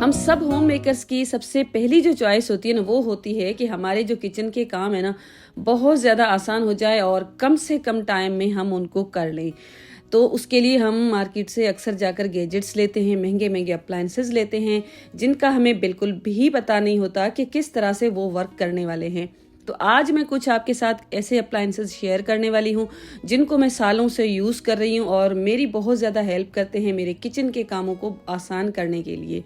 हम सब home makers की सबसे पहली जो चॉइस होती है ना, वो होती है कि हमारे जो किचन के काम है ना, बहुत ज़्यादा आसान हो जाए और कम से कम टाइम में हम उनको कर लें। तो उसके लिए हम मार्केट से अक्सर जाकर गैजेट्स लेते हैं, महंगे महंगे अप्लायंसेस लेते हैं, जिनका हमें बिल्कुल भी पता नहीं होता कि किस तरह से वो वर्क करने वाले हैं। तो आज मैं कुछ आपके साथ ऐसे अप्लायंसेस शेयर करने वाली हूँ जिनको मैं सालों से यूज़ कर रही हूँ और मेरी बहुत ज़्यादा हेल्प करते हैं मेरे किचन के कामों को आसान करने के लिए।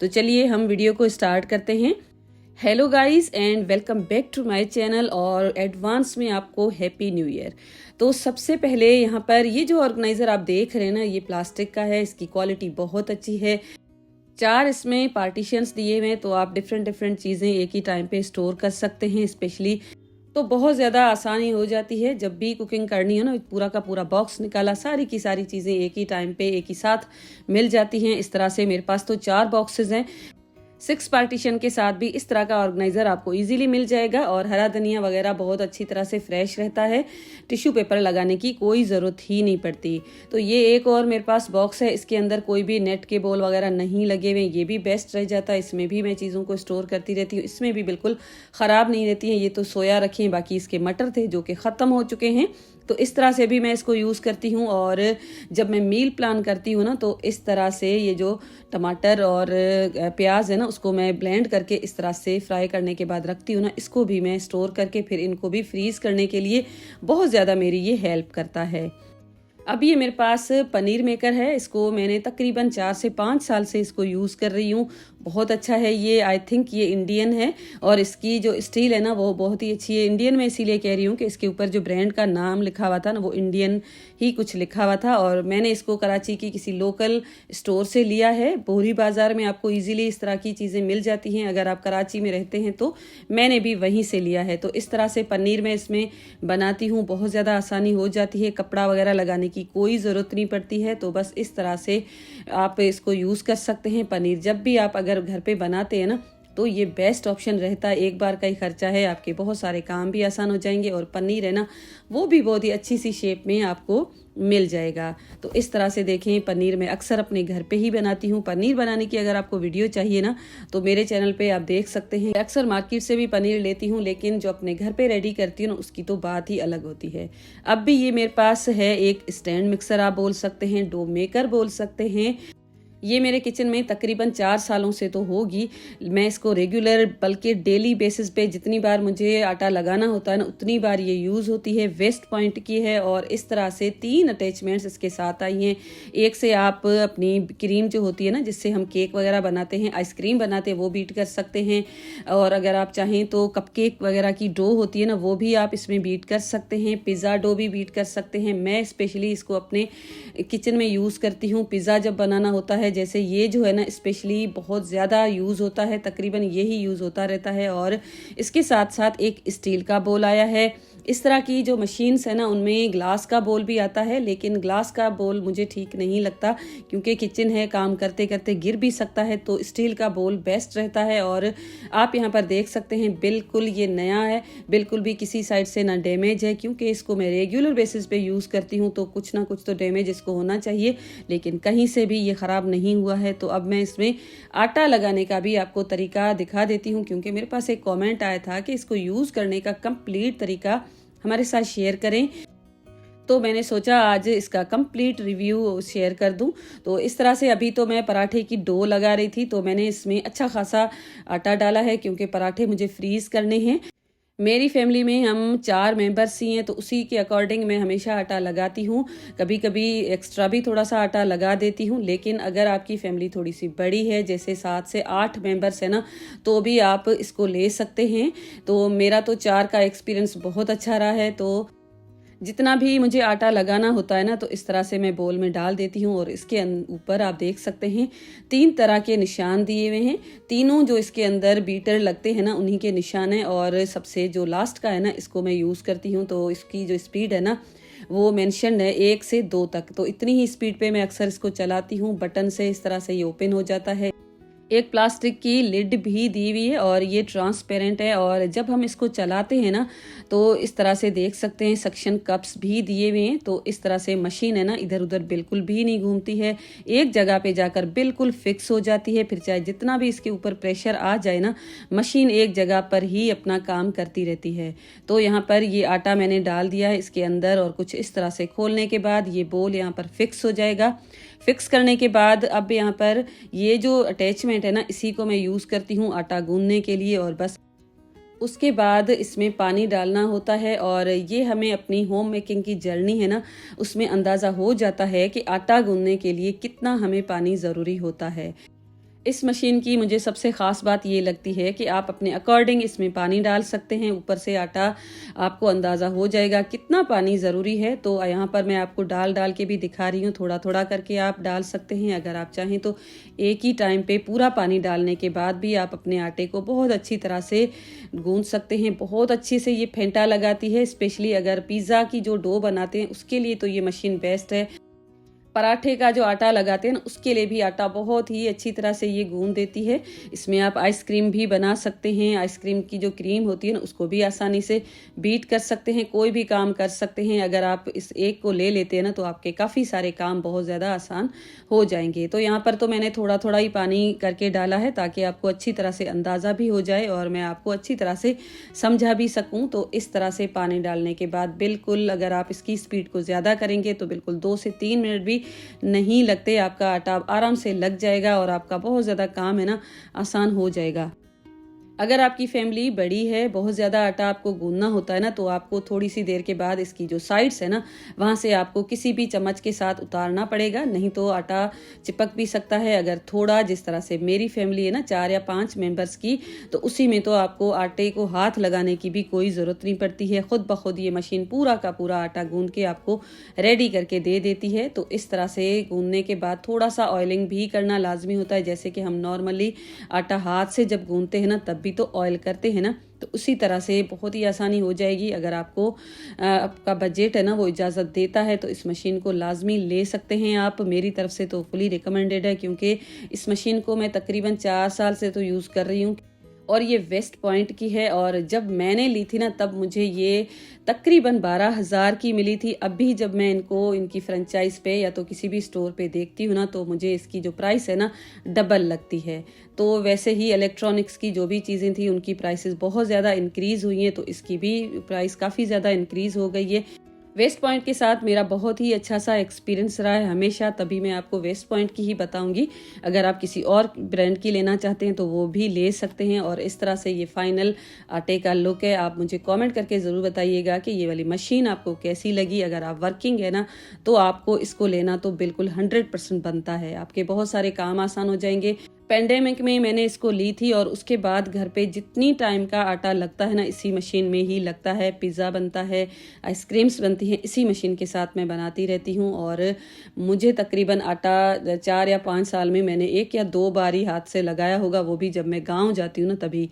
तो चलिए हम वीडियो को स्टार्ट करते हैं। Hello guys and welcome back to my channel और एडवांस में आपको हैप्पी न्यू ईयर। तो सबसे पहले यहाँ पर ये जो ऑर्गेनाइजर आप देख रहे हैं ना, ये प्लास्टिक का है, इसकी क्वालिटी बहुत अच्छी है। 4 इसमें पार्टीशंस दिए हुए हैं, तो आप डिफरेंट डिफरेंट चीज़ें एक ही टाइम पे स्टोर कर सकते हैं। स्पेशली तो बहुत ज़्यादा आसानी हो जाती है जब भी कुकिंग करनी हो ना, पूरा का पूरा बॉक्स निकाला, सारी की सारी चीज़ें एक ही टाइम पे एक ही साथ मिल जाती हैं। इस तरह से मेरे पास तो 4 बॉक्सेस हैं। 6 पार्टीशन के साथ भी इस तरह का ऑर्गेनाइजर आपको इजीली मिल जाएगा और हरा धनिया वगैरह बहुत अच्छी तरह से फ्रेश रहता है। टिश्यू पेपर लगाने की कोई ज़रूरत ही नहीं पड़ती। तो ये एक और मेरे पास बॉक्स है, इसके अंदर कोई भी नेट के बॉल वगैरह नहीं लगे हुए, ये भी बेस्ट रह जाता है। इसमें भी मैं चीज़ों को स्टोर करती रहती हूँ, इसमें भी बिल्कुल ख़राब नहीं रहती हैं। ये तो सोया रखे हैं, बाकी इसके मटर थे जो कि ख़त्म हो चुके हैं। तो इस तरह से भी मैं इसको यूज़ करती हूँ। और जब मैं मील प्लान करती हूँ ना, तो इस तरह से ये जो टमाटर और प्याज है ना, उसको मैं ब्लेंड करके इस तरह से फ्राई करने के बाद रखती हूँ ना, इसको भी मैं स्टोर करके फिर इनको भी फ्रीज करने के लिए बहुत ज़्यादा मेरी ये हेल्प करता है। अब ये मेरे पास पनीर मेकर है, इसको मैंने तकरीबन 4 से 5 साल से इसको यूज़ कर रही हूँ। बहुत अच्छा है ये, आई थिंक ये इंडियन है और इसकी जो स्टील है ना, वो बहुत ही अच्छी है। इंडियन में इसीलिए कह रही हूँ कि इसके ऊपर जो ब्रांड का नाम लिखा हुआ था ना, वो इंडियन ही कुछ लिखा हुआ था। और मैंने इसको कराची की किसी लोकल स्टोर से लिया है। बोरी बाज़ार में आपको ईजिली इस तरह की चीज़ें मिल जाती हैं अगर आप कराची में रहते हैं, तो मैंने भी वहीं से लिया है। तो इस तरह से पनीर मैं इसमें बनाती हूँ, बहुत ज़्यादा आसानी हो जाती है, कपड़ा वगैरह लगाने की कोई ज़रूरत नहीं पड़ती है। तो बस इस तरह से आप इसको यूज़ कर सकते हैं। पनीर जब भी आप अगर घर पे बनाते हैं ना, तो ये बेस्ट ऑप्शन रहता है। एक बार का ही खर्चा है, आपके बहुत सारे काम भी आसान हो जाएंगे और पनीर है ना, वो भी बहुत ही अच्छी सी शेप में आपको मिल जाएगा। तो इस तरह से देखें, पनीर मैं अक्सर अपने घर पे ही बनाती हूँ। पनीर बनाने की अगर आपको वीडियो चाहिए ना, तो मेरे चैनल पे आप देख सकते हैं। अक्सर मार्केट से भी पनीर लेती हूँ, लेकिन जो अपने घर पे रेडी करती हूँ ना, उसकी तो बात ही अलग होती है। अब भी ये मेरे पास है एक स्टैंड मिक्सर आप बोल सकते हैं, डो मेकर बोल सकते हैं। ये मेरे किचन में तकरीबन 4 सालों से तो होगी। मैं इसको रेगुलर बल्कि डेली बेसिस पे जितनी बार मुझे आटा लगाना होता है ना, उतनी बार ये यूज़ होती है। वेस्ट पॉइंट की है और इस तरह से 3 अटैचमेंट्स इसके साथ आई हैं। एक से आप अपनी क्रीम जो होती है ना, जिससे हम केक वगैरह बनाते हैं, आइसक्रीम बनाते हैं, वो बीट कर सकते हैं। और अगर आप चाहें तो कपकेक वगैरह की डो होती है ना, वो भी आप इसमें बीट कर सकते हैं। पिज़्ज़ा डो भी बीट कर सकते हैं। मैं स्पेशली इसको अपने किचन में यूज़ करती हूँ। पिज़्ज़ा जब बनाना होता है, जैसे ये जो है ना, स्पेशली बहुत ज़्यादा यूज़ होता है, तकरीबन यही यूज़ होता रहता है। और इसके साथ साथ एक स्टील का बोल आया है। इस तरह की जो मशीन्स है ना, उनमें ग्लास का बोल भी आता है, लेकिन ग्लास का बोल मुझे ठीक नहीं लगता क्योंकि किचन है, काम करते करते गिर भी सकता है। तो स्टील का बोल बेस्ट रहता है। और आप यहाँ पर देख सकते हैं, बिल्कुल ये नया है, बिल्कुल भी किसी साइड से ना डैमेज है, क्योंकि इसको मैं रेगुलर बेसिस पे यूज़ करती हूँ। तो कुछ ना कुछ तो डैमेज इसको होना चाहिए, लेकिन कहीं से भी ये ख़राब नहीं हुआ है। तो अब मैं इसमें आटा लगाने का भी आपको तरीका दिखा देती हूँ, क्योंकि मेरे पास एक कमेंट आया था कि इसको यूज़ करने का कंप्लीट तरीका हमारे साथ शेयर करें। तो मैंने सोचा आज इसका कंप्लीट रिव्यू शेयर कर दूं। तो इस तरह से अभी तो मैं पराठे की डो लगा रही थी, तो मैंने इसमें अच्छा खासा आटा डाला है क्योंकि पराठे मुझे फ्रीज करने हैं। मेरी फैमिली में हम 4 मेंबर्स ही हैं, तो उसी के अकॉर्डिंग मैं हमेशा आटा लगाती हूँ। कभी कभी एक्स्ट्रा भी थोड़ा सा आटा लगा देती हूँ, लेकिन अगर आपकी फैमिली थोड़ी सी बड़ी है, जैसे 7 से 8 मेंबर्स है ना, तो भी आप इसको ले सकते हैं। तो मेरा तो 4 का एक्सपीरियंस बहुत अच्छा रहा है। तो जितना भी मुझे आटा लगाना होता है ना, तो इस तरह से मैं बोल में डाल देती हूँ। और इसके ऊपर आप देख सकते हैं 3 तरह के निशान दिए हुए हैं। तीनों जो इसके अंदर बीटर लगते हैं ना, उन्हीं के निशान है। और सबसे जो लास्ट का है ना, इसको मैं यूज़ करती हूँ। तो इसकी जो स्पीड है ना, वो मेंशन है 1 से 2 तक। तो इतनी ही स्पीड पे मैं अक्सर इसको चलाती हूँ। बटन से इस तरह से ये ओपन हो जाता है। एक प्लास्टिक की लिड भी दी हुई है और ये ट्रांसपेरेंट है। और जब हम इसको चलाते हैं ना, तो इस तरह से देख सकते हैं सक्शन कप्स भी दिए हुए हैं। तो इस तरह से मशीन है ना इधर उधर बिल्कुल भी नहीं घूमती है, एक जगह पे जाकर बिल्कुल फिक्स हो जाती है। फिर चाहे जितना भी इसके ऊपर प्रेशर आ जाए ना, मशीन एक जगह पर ही अपना काम करती रहती है। तो यहाँ पर ये आटा मैंने डाल दिया है इसके अंदर और कुछ इस तरह से खोलने के बाद ये बोल यहाँ पर फिक्स हो जाएगा। फिक्स करने के बाद अब यहाँ पर ये जो अटैचमेंट है ना, इसी को मैं यूज़ करती हूँ आटा गूंदने के लिए। और बस उसके बाद इसमें पानी डालना होता है और ये हमें अपनी होम मेकिंग की जर्नी है ना, उसमें अंदाज़ा हो जाता है कि आटा गूंदने के लिए कितना हमें पानी ज़रूरी होता है। इस मशीन की मुझे सबसे ख़ास बात ये लगती है कि आप अपने अकॉर्डिंग इसमें पानी डाल सकते हैं। ऊपर से आटा आपको अंदाज़ा हो जाएगा कितना पानी ज़रूरी है। तो यहाँ पर मैं आपको डाल डाल के भी दिखा रही हूँ, थोड़ा थोड़ा करके आप डाल सकते हैं। अगर आप चाहें तो एक ही टाइम पे पूरा पानी डालने के बाद भी आप अपने आटे को बहुत अच्छी तरह से गूंद सकते हैं। बहुत अच्छे से ये फेंटा लगाती है, स्पेशली अगर पिज़्ज़ा की जो डो बनाते हैं उसके लिए तो ये मशीन बेस्ट है। पराठे का जो आटा लगाते हैं ना, उसके लिए भी आटा बहुत ही अच्छी तरह से ये गूंद देती है। इसमें आप आइसक्रीम भी बना सकते हैं, आइसक्रीम की जो क्रीम होती है ना उसको भी आसानी से बीट कर सकते हैं, कोई भी काम कर सकते हैं। अगर आप इस एक को ले लेते हैं ना तो आपके काफ़ी सारे काम बहुत ज़्यादा आसान हो जाएंगे। तो यहाँ पर तो मैंने थोड़ा थोड़ा ही पानी करके डाला है ताकि आपको अच्छी तरह से अंदाज़ा भी हो जाए और मैं आपको अच्छी तरह से समझा भी सकूँ। तो इस तरह से पानी डालने के बाद बिल्कुल, अगर आप इसकी स्पीड को ज़्यादा करेंगे तो बिल्कुल 2 से 3 मिनट भी नहीं लगते, आपका आटा आराम से लग जाएगा और आपका बहुत ज़्यादा काम है ना आसान हो जाएगा। अगर आपकी फैमिली बड़ी है, बहुत ज़्यादा आटा आपको गूंदना होता है ना, तो आपको थोड़ी सी देर के बाद इसकी जो साइड्स है ना, वहाँ से आपको किसी भी चम्मच के साथ उतारना पड़ेगा, नहीं तो आटा चिपक भी सकता है। अगर थोड़ा, जिस तरह से मेरी फैमिली है ना 4 या 5 मेंबर्स की, तो उसी में तो आपको आटे को हाथ लगाने की भी कोई ज़रूरत नहीं पड़ती है। खुद ब खुद ये मशीन पूरा का पूरा आटा गूंद के आपको रेडी करके दे देती है। तो इस तरह से गूंदने के बाद थोड़ा सा ऑयलिंग भी करना लाजमी होता है। जैसे कि हम नॉर्मली आटा हाथ से जब गूंदते हैं ना तब भी तो ऑयल करते हैं ना, तो उसी तरह से बहुत ही आसानी हो जाएगी। अगर आपको आपका बजट है ना वो इजाज़त देता है तो इस मशीन को लाजमी ले सकते हैं आप। मेरी तरफ से तो फुली रिकमेंडेड है, क्योंकि इस मशीन को मैं तकरीबन 4 साल से तो यूज़ कर रही हूँ और ये वेस्ट पॉइंट की है। और जब मैंने ली थी ना तब मुझे ये तकरीबन 12,000 की मिली थी। अभी जब मैं इनकी फ्रेंचाइज पे या तो किसी भी स्टोर पे देखती हूँ ना, तो मुझे इसकी जो प्राइस है ना डबल लगती है। तो वैसे ही इलेक्ट्रॉनिक्स की जो भी चीज़ें थी उनकी प्राइसेस बहुत ज़्यादा इंक्रीज़ हुई हैं, तो इसकी भी प्राइस काफ़ी ज़्यादा इंक्रीज़ हो गई है। वेस्ट पॉइंट के साथ मेरा बहुत ही अच्छा सा एक्सपीरियंस रहा है हमेशा, तभी मैं आपको वेस्ट पॉइंट की ही बताऊंगी। अगर आप किसी और ब्रांड की लेना चाहते हैं तो वो भी ले सकते हैं। और इस तरह से ये फाइनल आटे का लुक है। आप मुझे कमेंट करके ज़रूर बताइएगा कि ये वाली मशीन आपको कैसी लगी। अगर आप वर्किंग है ना तो आपको इसको लेना तो बिल्कुल 100% बनता है, आपके बहुत सारे काम आसान हो जाएंगे। पेंडेमिक में मैंने इसको ली थी और उसके बाद घर पे जितनी टाइम का आटा लगता है ना इसी मशीन में ही लगता है। पिज़्ज़ा बनता है, आइसक्रीम्स बनती हैं, इसी मशीन के साथ मैं बनाती रहती हूँ। और मुझे तकरीबन आटा 4 या 5 साल में मैंने 1 या 2 बार ही हाथ से लगाया होगा, वो भी जब मैं गाँव जाती हूँ ना तभी।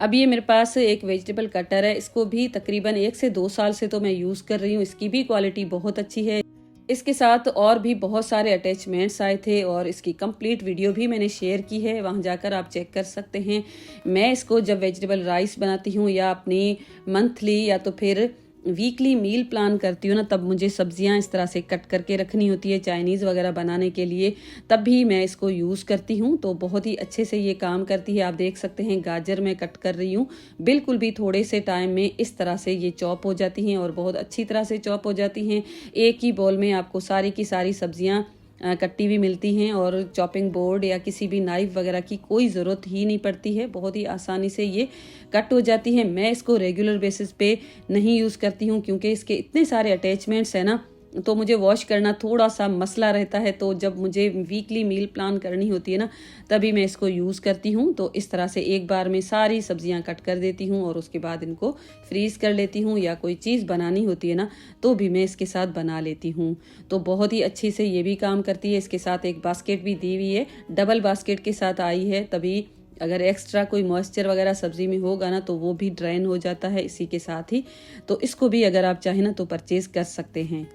अब ये मेरे पास एक वेजिटेबल कटर है, इसको भी तकरीबन 1 से 2 साल से तो मैं यूज़ कर रही हूँ। इसकी भी क्वालिटी बहुत अच्छी है। इसके साथ और भी बहुत सारे अटैचमेंट्स आए थे और इसकी कंप्लीट वीडियो भी मैंने शेयर की है, वहाँ जाकर आप चेक कर सकते हैं। मैं इसको जब वेजिटेबल राइस बनाती हूँ या अपनी मंथली या तो फिर वीकली मील प्लान करती हूँ ना, तब मुझे सब्जियां इस तरह से कट करके रखनी होती है चाइनीज़ वगैरह बनाने के लिए, तब भी मैं इसको यूज़ करती हूँ। तो बहुत ही अच्छे से ये काम करती है। आप देख सकते हैं गाजर मैं कट कर रही हूँ, बिल्कुल भी थोड़े से टाइम में इस तरह से ये चॉप हो जाती हैं और बहुत अच्छी तरह से चॉप हो जाती हैं। एक ही बॉल में आपको सारी की सारी सब्जियाँ कट्टी भी मिलती हैं और चॉपिंग बोर्ड या किसी भी नाइफ वगैरह की कोई ज़रूरत ही नहीं पड़ती है, बहुत ही आसानी से ये कट हो जाती है। मैं इसको रेगुलर बेसिस पे नहीं यूज़ करती हूँ क्योंकि इसके इतने सारे अटैचमेंट्स हैं ना, तो मुझे वॉश करना थोड़ा सा मसला रहता है। तो जब मुझे वीकली मील प्लान करनी होती है ना तभी मैं इसको यूज़ करती हूँ। तो इस तरह से एक बार में सारी सब्जियाँ कट कर देती हूँ और उसके बाद इनको फ्रीज़ कर लेती हूँ, या कोई चीज़ बनानी होती है ना तो भी मैं इसके साथ बना लेती हूँ। तो बहुत ही अच्छी से ये भी काम करती है। इसके साथ एक बास्केट भी दी हुई है, डबल बास्केट के साथ आई है, तभी अगर एक्स्ट्रा कोई मॉइस्चर वगैरह सब्जी में होगा ना तो वो भी ड्रेन हो जाता है इसी के साथ ही। तो इसको भी अगर आप चाहें ना तो परचेज़ कर सकते हैं।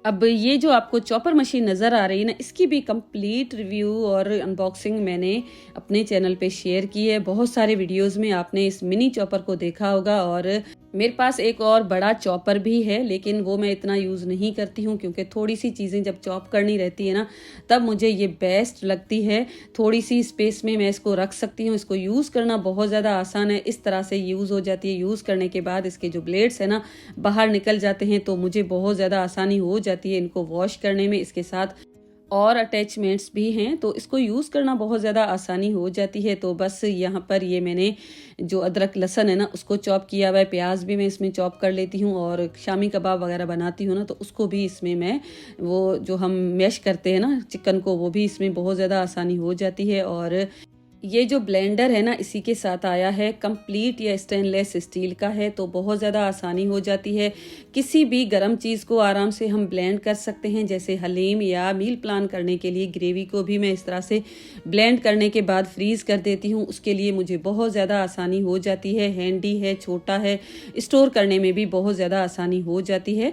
अब ये जो आपको चॉपर मशीन नज़र आ रही है ना, इसकी भी कंप्लीट रिव्यू और अनबॉक्सिंग मैंने अपने चैनल पे शेयर की है। बहुत सारे वीडियोस में आपने इस मिनी चॉपर को देखा होगा और मेरे पास एक और बड़ा चॉपर भी है, लेकिन वो मैं इतना यूज़ नहीं करती हूँ क्योंकि थोड़ी सी चीज़ें जब चॉप करनी रहती है ना, तब मुझे ये बेस्ट लगती है। थोड़ी सी स्पेस में मैं इसको रख सकती हूँ। इसको यूज़ करना बहुत ज़्यादा आसान है। इस तरह से यूज़ हो जाती है। यूज़ करने के बाद इसके जो ब्लेड्स है ना बाहर निकल जाते हैं, तो मुझे बहुत ज़्यादा आसानी हो जाती है इनको वॉश करने में। इसके साथ और अटैचमेंट्स भी हैं, तो इसको यूज़ करना बहुत ज़्यादा आसानी हो जाती है। तो बस यहाँ पर ये मैंने जो अदरक लहसुन है ना उसको चॉप किया हुआ है। प्याज भी मैं इसमें चॉप कर लेती हूँ और शामी कबाब वगैरह बनाती हूँ ना, तो उसको भी इसमें मैं वो जो हम मैश करते हैं ना चिकन को, वो भी इसमें बहुत ज़्यादा आसानी हो जाती है। और ये जो ब्लेंडर है ना इसी के साथ आया है, कंप्लीट ये स्टेनलेस स्टील का है, तो बहुत ज़्यादा आसानी हो जाती है। किसी भी गर्म चीज़ को आराम से हम ब्लेंड कर सकते हैं, जैसे हलीम या मील प्लान करने के लिए ग्रेवी को भी मैं इस तरह से ब्लेंड करने के बाद फ्रीज़ कर देती हूँ। उसके लिए मुझे बहुत ज़्यादा आसानी हो जाती है। हैंडी है, छोटा है, स्टोर करने में भी बहुत ज़्यादा आसानी हो जाती है।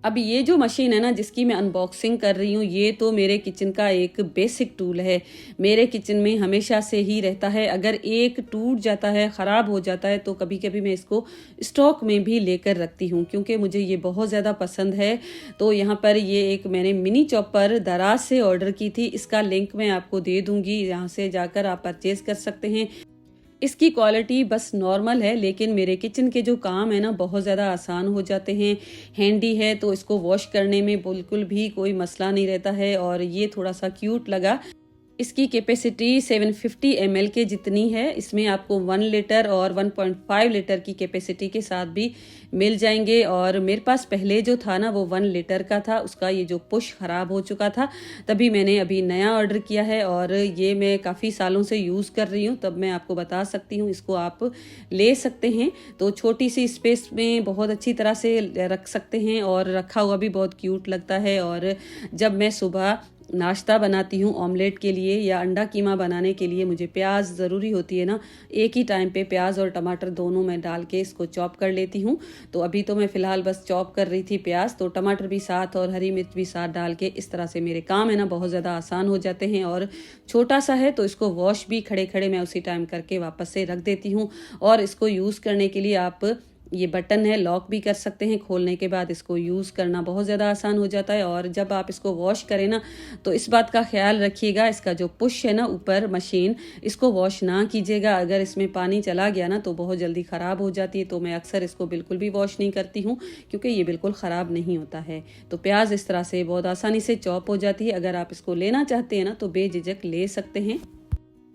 अब ये जो मशीन है ना जिसकी मैं अनबॉक्सिंग कर रही हूँ, ये तो मेरे किचन का एक बेसिक टूल है। मेरे किचन में हमेशा से ही रहता है। अगर एक टूट जाता है, ख़राब हो जाता है, तो कभी कभी मैं इसको स्टॉक में भी लेकर रखती हूँ क्योंकि मुझे ये बहुत ज़्यादा पसंद है। तो यहाँ पर ये एक मैंने मिनी चॉपर दराज से ऑर्डर की थी। इसका लिंक मैं आपको दे दूँगी, यहाँ से जाकर आप परचेज़ कर सकते हैं। इसकी क्वालिटी बस नॉर्मल है, लेकिन मेरे किचन के जो काम है ना बहुत ज़्यादा आसान हो जाते हैं। हैंडी है तो इसको वॉश करने में बिल्कुल भी कोई मसला नहीं रहता है। और ये थोड़ा सा क्यूट लगा। इसकी कैपेसिटी 750 ml के जितनी है। इसमें आपको 1 लीटर और 1.5 लीटर की कैपेसिटी के साथ भी मिल जाएंगे। और मेरे पास पहले जो था ना वो 1 लीटर का था, उसका ये जो पुश ख़राब हो चुका था, तभी मैंने अभी नया ऑर्डर किया है और ये मैं काफ़ी सालों से यूज़ कर रही हूँ, तब मैं आपको बता सकती हूँ। इसको आप ले सकते हैं, तो छोटी सी स्पेस में बहुत अच्छी तरह से रख सकते हैं और रखा हुआ भी बहुत क्यूट लगता है। और जब मैं सुबह नाश्ता बनाती हूँ ऑमलेट के लिए या अंडा कीमा बनाने के लिए, मुझे प्याज ज़रूरी होती है ना, एक ही टाइम पे प्याज और टमाटर दोनों मैं डाल के इसको चॉप कर लेती हूँ। तो अभी तो मैं फ़िलहाल बस चॉप कर रही थी प्याज, तो टमाटर भी साथ और हरी मिर्च भी साथ डाल के इस तरह से मेरे काम है ना बहुत ज़्यादा आसान हो जाते हैं। और छोटा सा है तो इसको वॉश भी खड़े खड़े मैं उसी टाइम करके वापस से रख देती हूँ। और इसको यूज़ करने के लिए आप ये बटन है, लॉक भी कर सकते हैं। खोलने के बाद इसको यूज़ करना बहुत ज़्यादा आसान हो जाता है। और जब आप इसको वॉश करें ना, तो इस बात का ख्याल रखिएगा, इसका जो पुश है ना ऊपर मशीन, इसको वॉश ना कीजिएगा। अगर इसमें पानी चला गया ना तो बहुत जल्दी ख़राब हो जाती है। तो मैं अक्सर इसको बिल्कुल भी वॉश नहीं करती हूँ क्योंकि ये बिल्कुल ख़राब नहीं होता है। तो प्याज इस तरह से बहुत आसानी से चॉप हो जाती है। अगर आप इसको लेना चाहते हैं ना तो बेझिझक ले सकते हैं।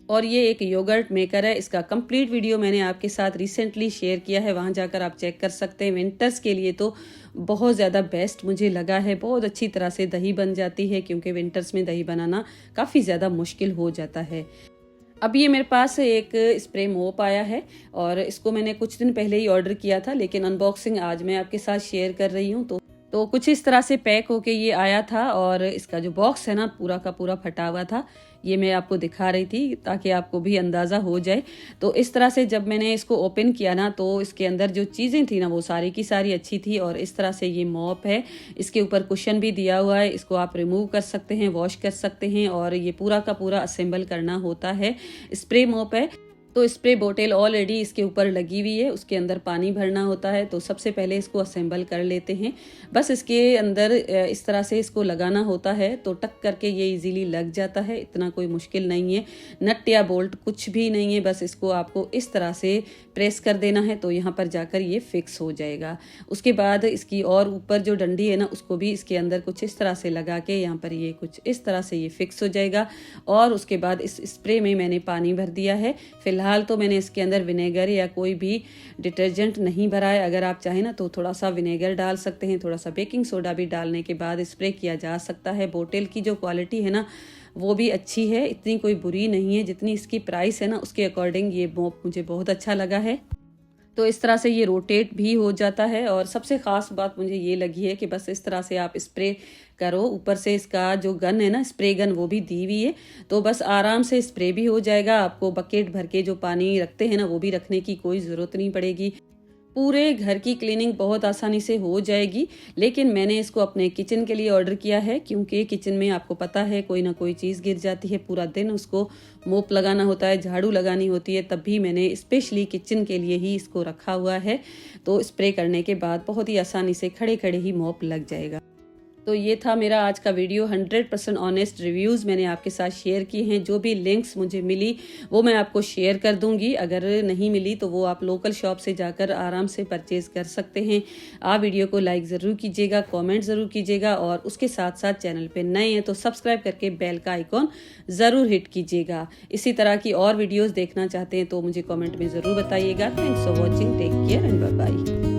और ये एक योगर्ट मेकर है। इसका कंप्लीट वीडियो मैंने आपके साथ रिसेंटली शेयर किया है, वहाँ जाकर आप चेक कर सकते हैं। विंटर्स के लिए तो बहुत ज़्यादा बेस्ट मुझे लगा है। बहुत अच्छी तरह से दही बन जाती है क्योंकि विंटर्स में दही बनाना काफ़ी ज़्यादा मुश्किल हो जाता है। अब ये मेरे पास एक स्प्रे मोप आया है और इसको मैंने कुछ दिन पहले ही ऑर्डर किया था, लेकिन अनबॉक्सिंग आज मैं आपके साथ शेयर कर रही हूँ। तो कुछ इस तरह से पैक होके ये आया था और इसका जो बॉक्स है ना पूरा का पूरा फटा हुआ था। ये मैं आपको दिखा रही थी ताकि आपको भी अंदाज़ा हो जाए। तो इस तरह से जब मैंने इसको ओपन किया ना, तो इसके अंदर जो चीज़ें थी ना वो सारी की सारी अच्छी थी। और इस तरह से ये मॉप है, इसके ऊपर कुशन भी दिया हुआ है। इसको आप रिमूव कर सकते हैं, वॉश कर सकते हैं और ये पूरा का पूरा असेंबल करना होता है। स्प्रे मॉप है, तो स्प्रे बोतल ऑलरेडी इसके ऊपर लगी हुई है, उसके अंदर पानी भरना होता है। तो सबसे पहले इसको असेंबल कर लेते हैं। बस इसके अंदर इस तरह से इसको लगाना होता है, तो टक करके ये इजीली लग जाता है। इतना कोई मुश्किल नहीं है, नट या बोल्ट कुछ भी नहीं है। बस इसको आपको इस तरह से प्रेस कर देना है, तो यहाँ पर जाकर ये फिक्स हो जाएगा। उसके बाद इसकी और ऊपर जो डंडी है ना उसको भी इसके अंदर कुछ इस तरह से लगा के यहाँ पर ये कुछ इस तरह से ये फिक्स हो जाएगा। और उसके बाद इस स्प्रे में मैंने पानी भर दिया है। फिलहाल तो मैंने इसके अंदर विनेगर या कोई भी डिटर्जेंट नहीं भरा है। अगर आप चाहें ना तो थोड़ा सा विनेगर डाल सकते हैं, थोड़ा सा बेकिंग सोडा भी डालने के बाद स्प्रे किया जा सकता है। बोतल की जो क्वालिटी है ना वो भी अच्छी है, इतनी कोई बुरी नहीं है। जितनी इसकी प्राइस है ना उसके अकॉर्डिंग ये मोप मुझे बहुत अच्छा लगा है। तो इस तरह से ये रोटेट भी हो जाता है। और सबसे ख़ास बात मुझे ये लगी है कि बस इस तरह से आप स्प्रे करो, ऊपर से इसका जो गन है ना स्प्रे गन वो भी दी हुई है, तो बस आराम से स्प्रे भी हो जाएगा। आपको बकेट भर के जो पानी रखते हैं ना वो भी रखने की कोई ज़रूरत नहीं पड़ेगी। पूरे घर की क्लीनिंग बहुत आसानी से हो जाएगी। लेकिन मैंने इसको अपने किचन के लिए ऑर्डर किया है, क्योंकि किचन में आपको पता है कोई ना कोई चीज़ गिर जाती है, पूरा दिन उसको मोप लगाना होता है, झाड़ू लगानी होती है। तब भी मैंने स्पेशली किचन के लिए ही इसको रखा हुआ है। तो स्प्रे करने के बाद बहुत ही आसानी से खड़े खड़े ही मोप लग जाएगा। तो ये था मेरा आज का वीडियो। 100% ऑनेस्ट रिव्यूज़ मैंने आपके साथ शेयर किए हैं। जो भी लिंक्स मुझे मिली वो मैं आपको शेयर कर दूंगी। अगर नहीं मिली तो वो आप लोकल शॉप से जाकर आराम से परचेज कर सकते हैं। आप वीडियो को लाइक ज़रूर कीजिएगा, कमेंट ज़रूर कीजिएगा, और उसके साथ साथ चैनल पे नए हैं तो सब्सक्राइब करके बेल का आइकॉन ज़रूर हिट कीजिएगा। इसी तरह की और वीडियोज़ देखना चाहते हैं तो मुझे कॉमेंट में ज़रूर बताइएगा। Thanks for watching, take care and bye bye.